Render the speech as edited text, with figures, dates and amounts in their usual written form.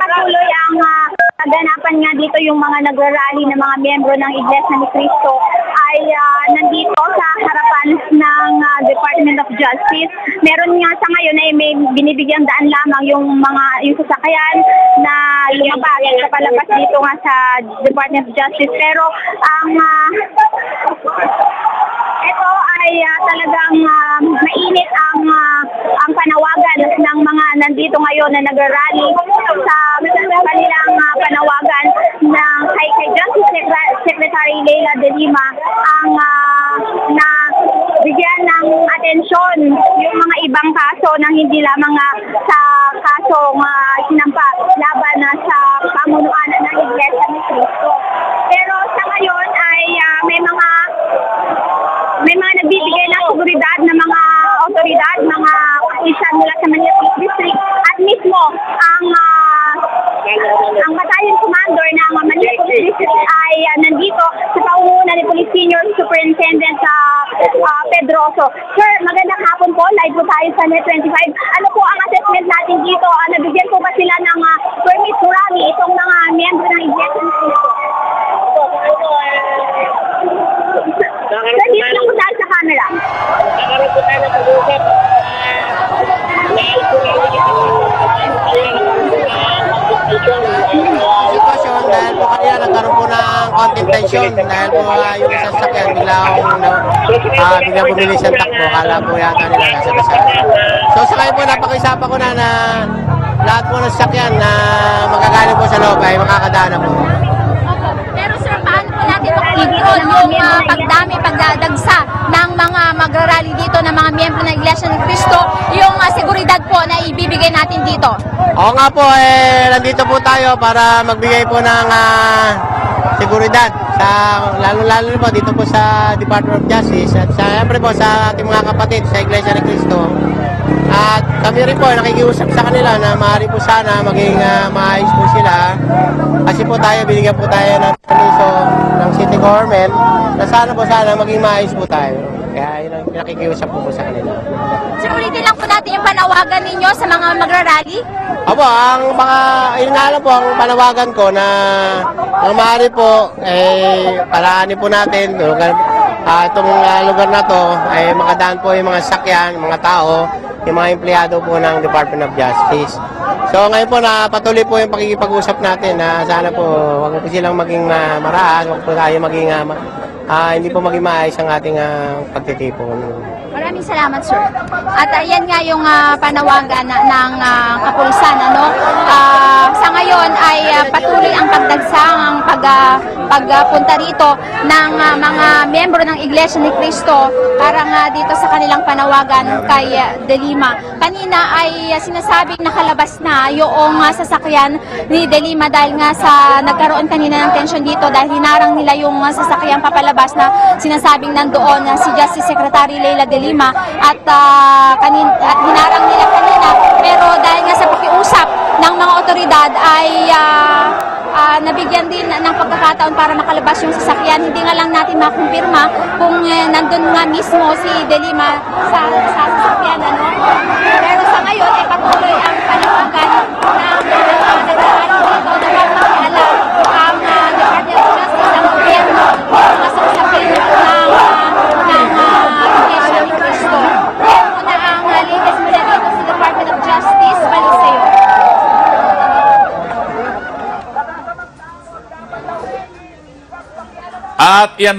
patuloy ang kaganapan nga dito yung mga nagrarally na mga miyembro ng Iglesia ni Cristo ay nandito sa harapan ng Department of Justice. Meron nga sa ngayon ay may binibigyang daan lamang yung sasakyan na lumabas sa palabas dito nga sa Department of Justice. Pero ang ito ay talagang mainit ang panawagan ng mga nandito ngayon na nagrarally sa kanilang panawagan na kay Justice Secretary Leila De Lima ang na bigyan ng atensyon yung mga ibang kaso na hindi lamang sa kasong sinampa laban sa pamunuan ng Iglesia ni Cristo. Pero sa ngayon ay may mga nagbibigay ng seguridad na mga otoridad, mga kapisan mula sa Manila Police District at mismo ang battalion commander ng Manila Police District ay nandito sa pangunguna ni Police Senior Superintendent Pedroso. Sir, magandang hapon po. Live po tayo sa Net 25. Ano po ang assessment natin dito? Nabigyan po ba sila ng permit murami itong mga miyembro ng Iglesia ni Cristo? Sir, dito lang po tayo sa camera. Nakaroon po tayo ng pag-uusap. Sitwasyon dahil po kanina nagkaroon po ng konting tension dahil po yung sasakyan bigla bumili siyang takbo. Kala po yata nila nasa kasama. So sa kayo po napakiusapan ko na lahat po ng sasakyan na magagaling po sa loob ay makakadaan na po. Pero sir, paano po natin makontrol yung pagdadagsa ng mga magrarally dito ng mga miyembro ng Iglesia ni Cristo, yung seguridad po na ibibigay natin dito? Oo nga po, nandito po tayo para magbigay po ng seguridad sa lalo-lalo po dito po sa Department of Justice at siyempre po sa ating mga kapatid sa Iglesia ni Cristo. At kami rin po nakikiusap sa kanila na maaari po sana maging maayos po sila kasi po binigyan po tayo ng permiso ng city government na sana maging maayos po tayo. Kaya yun ang nakikiusap po sa kanila. Sir, ulitin lang po natin yung panawagan ninyo sa mga magrarally. Opo, yun nga lang po ang panawagan ko na ang maaari po, paraanin po natin itong lugar na to ay makadaan po yung mga sakyan, mga tao, yung mga empleyado po ng Department of Justice. So ngayon po patuloy po yung pakikipag-usap natin na sana po huwag po silang maging maraas, huwag po tayo maging hindi po maging maayos ang ating pagtitipon. Maraming salamat, sir. At yan nga yung panawagan ng kapulisan. Sa ngayon ay patuloy ang pagdagsang pagpunta rito ng mga miyembro ng Iglesia ni Cristo para nga dito sa kanilang panawagan kay De Lima. Kanina ay sinasabing nakalabas na yung sasakyan ni De Lima dahil nga nagkaroon kanina ng tension dito dahil hinarang nila yung sasakyan papalabas na sinasabing nandoon si Justice Secretary Leila De Lima at hinarang nila kanina, pero dahil nga sa pakiusap ng mga otoridad ay nabigyan din ng pagkakataon para makalabas yung sasakyan. Hindi nga lang natin makumpirma kung nandun nga mismo si De Lima sa sasakyan. Pero sa ngayon ay patuloy ang panawagan ng nagrarally dito na magpakialam ang Department of Justice, ang gobyerno, mga sasakyan ng Iglesia ni Cristo. Yan muna ang latest mula dito sa Department of Justice. Balik sa'yo. At yan